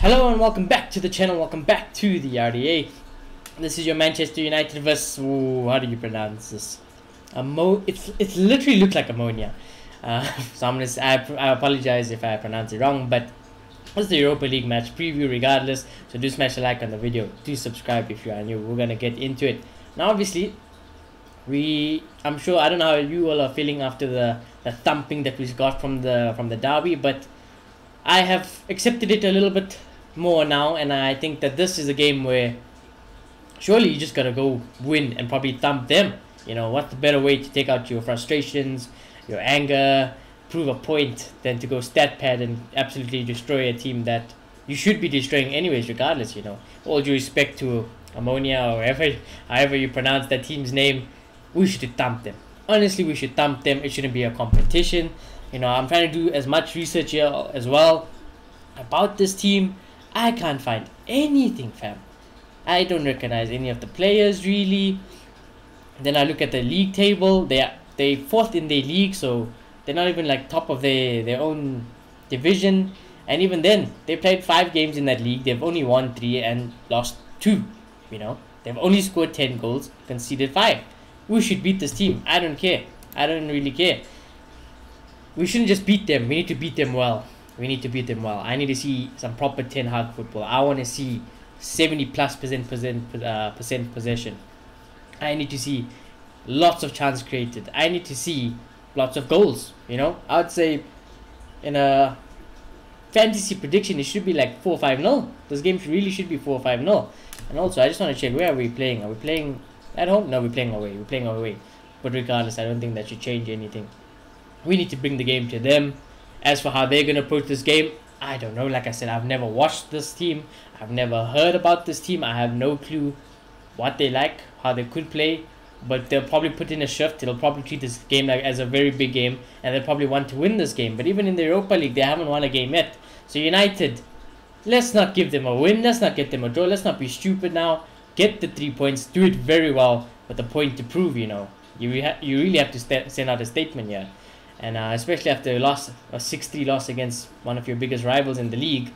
Hello and welcome back to the channel, welcome back to the RDA. This is your Manchester United versus, how do you pronounce this? It literally looks like Omonia. So I apologize if I pronounce it wrong, but it's the Europa League match preview regardless. So do smash a like on the video, do subscribe if you are new. We're gonna get into it. Now obviously, I'm sure, I don't know how you all are feeling after the thumping that we got from the derby, but I have accepted it a little bit more now, and I think that this is a game where surely you just gotta go win and probably thump them. You know, what's the better way to take out your frustrations, your anger, prove a point than to go stat pad and absolutely destroy a team that you should be destroying anyways, regardless. You know, all due respect to Omonia or however you pronounce that team's name, we should thump them. Honestly, we should thump them. It shouldn't be a competition. You know, I'm trying to do as much research here as well about this team. I can't find anything, fam. I don't recognize any of the players really. Then I look at the league table. They fourth in their league, so they're not even like top of their own division. And even then, they played 5 games in that league. They've only won 3 and lost 2. You know, they've only scored 10 goals, conceded 5. We should beat this team. I don't care. I don't really care. We shouldn't just beat them. We need to beat them well. We need to beat them well. I need to see some proper Ten Hag football. I want to see 70+% possession. I need to see lots of chances created. I need to see lots of goals. You know, I would say in a fantasy prediction, it should be like 4-5-0. This game really should be 4-5-0. And also, I just want to check, where are we playing? Are we playing at home? No, we're playing away. We're playing away. But regardless, I don't think that should change anything. We need to bring the game to them. As for how they're going to approach this game, I don't know. Like I said, I've never watched this team. I've never heard about this team. I have no clue what they like, how they could play. But they'll probably put in a shift. They'll probably treat this game like as a very big game. And they'll probably want to win this game. But even in the Europa League, they haven't won a game yet. So United, let's not give them a win. Let's not get them a draw. Let's not be stupid now. Get the 3 points. Do it very well with a point to prove, you know. You really have to send out a statement here. And especially after a 6-3 loss against one of your biggest rivals in the league,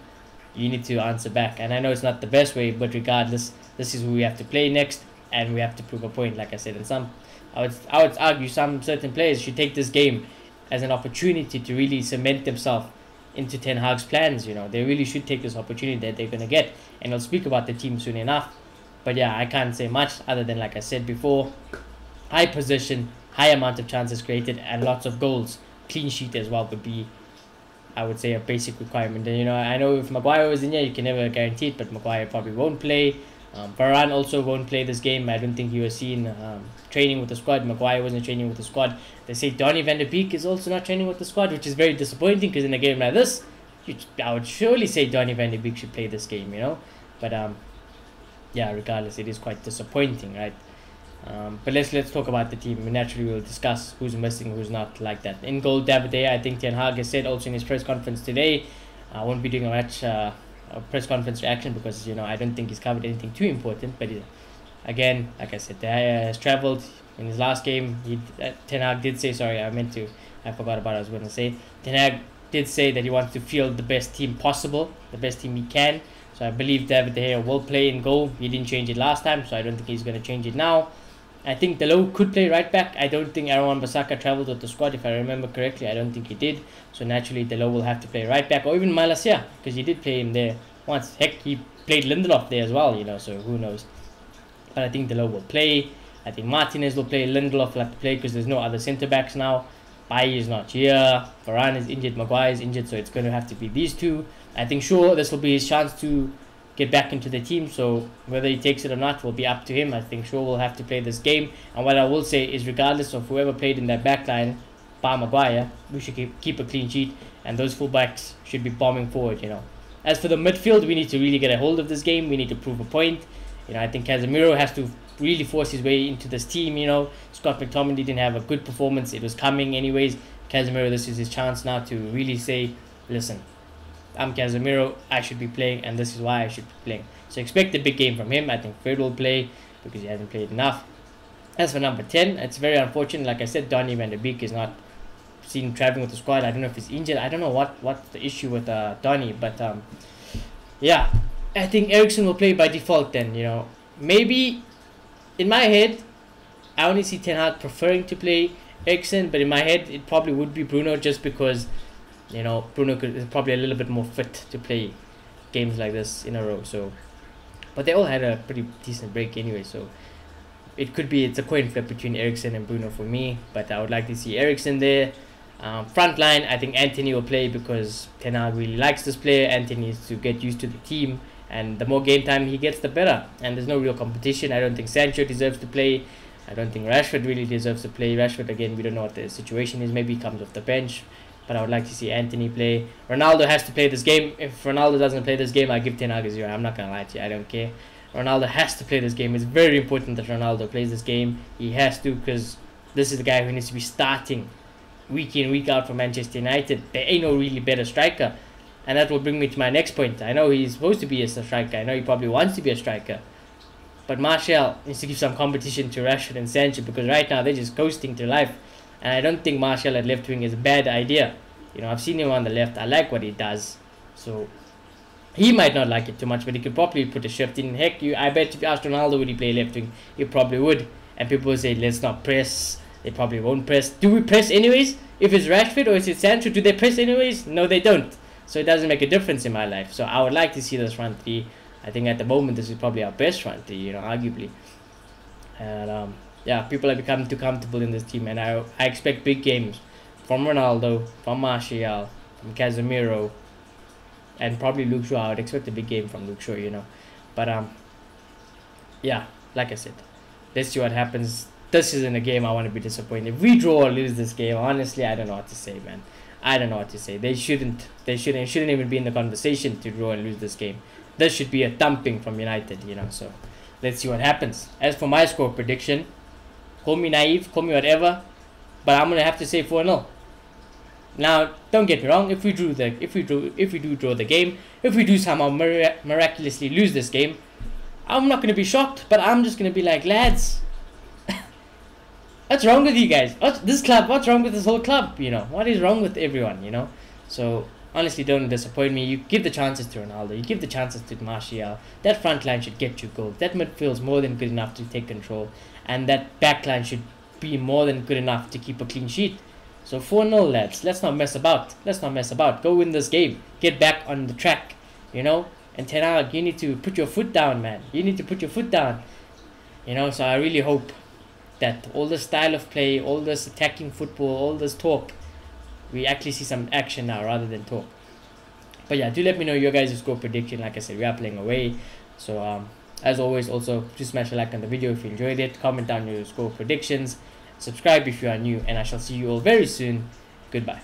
you need to answer back. And I know it's not the best way, but regardless, this is who we have to play next, and we have to prove a point, like I said. And I would argue some certain players should take this game as an opportunity to really cement themselves into Ten Hag's plans. You know, they really should take this opportunity that they're gonna get. And I'll speak about the team soon enough. But yeah, I can't say much other than, like I said before, high possession, high amount of chances created, and lots of goals. Clean sheet as well would be, I would say, a basic requirement. And you know, I know if Maguire was in here, you can never guarantee it, but Maguire probably won't play. Varane also won't play this game. I don't think he was seen training with the squad. Maguire wasn't training with the squad. They say Donny van de Beek is also not training with the squad, which is very disappointing, because in a game like this, I would surely say Donny van de Beek should play this game, you know. But yeah, regardless, it is quite disappointing, right? But let's talk about the team. Naturally, we'll discuss who's missing, who's not, like that. In goal, David De Gea, I think Ten Hag has said also in his press conference today. I won't be doing a press conference reaction because, you know, I don't think he's covered anything too important. But again, like I said, De Gea has travelled in his last game. Ten Hag did say, sorry, I forgot about what I was going to say. Ten Hag did say that he wants to field the best team possible, the best team he can. So I believe David De Gea will play in goal. He didn't change it last time, so I don't think he's going to change it now. I think Delo could play right back. I don't think Aaron Wan-Bissaka travelled with the squad, if I remember correctly. I don't think he did. So naturally, Delo will have to play right back, or even Malacia, because he did play him there once. Heck, he played Lindelof there as well, you know, so who knows. But I think Delo will play. I think Martinez will play. Lindelof will have to play because there's no other centre-backs now. Bailly is not here. Varane is injured. Maguire is injured, so it's going to have to be these two. I think sure this will be his chance to get back into the team, so whether he takes it or not will be up to him. I think sure we'll have to play this game, and what I will say is, regardless of whoever played in that back line, bar Maguire, we should keep a clean sheet, and those fullbacks should be bombing forward, you know. As for the midfield, we need to really get a hold of this game. We need to prove a point. You know, I think Casemiro has to really force his way into this team, you know. Scott McTominay didn't have a good performance. It was coming anyways. Casemiro, this is his chance now to really say, listen, I'm Casemiro, I should be playing, and this is why I should be playing. So expect a big game from him. I think Fred will play because he hasn't played enough. As for number 10, it's very unfortunate. Like I said, Donny van de Beek is not seen traveling with the squad. I don't know if he's injured. I don't know what's the issue with Donny, but yeah, I think Eriksen will play by default then, you know. Maybe in my head, I only see Ten Hag preferring to play Eriksen, but in my head, it probably would be Bruno just because, you know, is probably a little bit more fit to play games like this in a row. So, but they all had a pretty decent break anyway, so it's a coin flip between Eriksen and Bruno for me, but I would like to see Eriksen there. Front line, I think Anthony will play because Ten Hag really likes this player. Anthony needs to get used to the team, and the more game time he gets, the better. And there's no real competition. I don't think Sancho deserves to play. I don't think Rashford really deserves to play. Rashford, again, we don't know what the situation is. Maybe he comes off the bench, but I would like to see Anthony play. Ronaldo has to play this game. If Ronaldo doesn't play this game, I give Ten Hag a 0. I'm not going to lie to you. I don't care. Ronaldo has to play this game. It's very important that Ronaldo plays this game. He has to, because this is the guy who needs to be starting week in, week out for Manchester United. There ain't no really better striker. And that will bring me to my next point. I know he's supposed to be a striker. I know he probably wants to be a striker. But Martial needs to give some competition to Rashford and Sancho, because right now they're just coasting through life. And I don't think Martial at left wing is a bad idea. You know, I've seen him on the left. I like what he does. So he might not like it too much, but he could probably put a shift in. Heck, I bet if you asked Ronaldo would he play left wing, he probably would. And people will say, let's not press. They probably won't press. Do we press anyways? If it's Rashford or is it Sancho, do they press anyways? No, they don't. So it doesn't make a difference in my life. So I would like to see this front three. I think at the moment this is probably our best front three, you know, arguably. And yeah, people have become too comfortable in this team, and I expect big games from Ronaldo, from Martial, from Casemiro, and probably Luke Shaw. I would expect a big game from Luke Shaw, you know. But yeah, like I said, let's see what happens. This isn't a game I want to be disappointed. If we draw or lose this game, honestly, I don't know what to say, man. I don't know what to say. They shouldn't even be in the conversation to draw and lose this game. This should be a thumping from United, you know. So let's see what happens. As for my score prediction, call me naive, call me whatever, but I'm gonna have to say 4-0. Now, don't get me wrong. If we do draw the game, if we do somehow miraculously lose this game, I'm not gonna be shocked. But I'm just gonna be like, lads, what's wrong with you guys? What's wrong with this whole club? You know, what is wrong with everyone? You know, so honestly, don't disappoint me. You give the chances to Ronaldo. You give the chances to Martial. That front line should get you goals. That midfield is more than good enough to take control, and that back line should be more than good enough to keep a clean sheet. So 4-0, lads. Let's not mess about. Go win this game. Get back on the track. You know. And Ten Hag, you need to put your foot down, man. You need to put your foot down. You know. So I really hope that all this style of play, all this attacking football, all this talk, we actually see some action now rather than talk. But yeah, do let me know your guys' score prediction. Like I said, we are playing away. So as always, also just smash a like on the video if you enjoyed it. Comment down your score predictions. Subscribe if you are new, and I shall see you all very soon. Goodbye.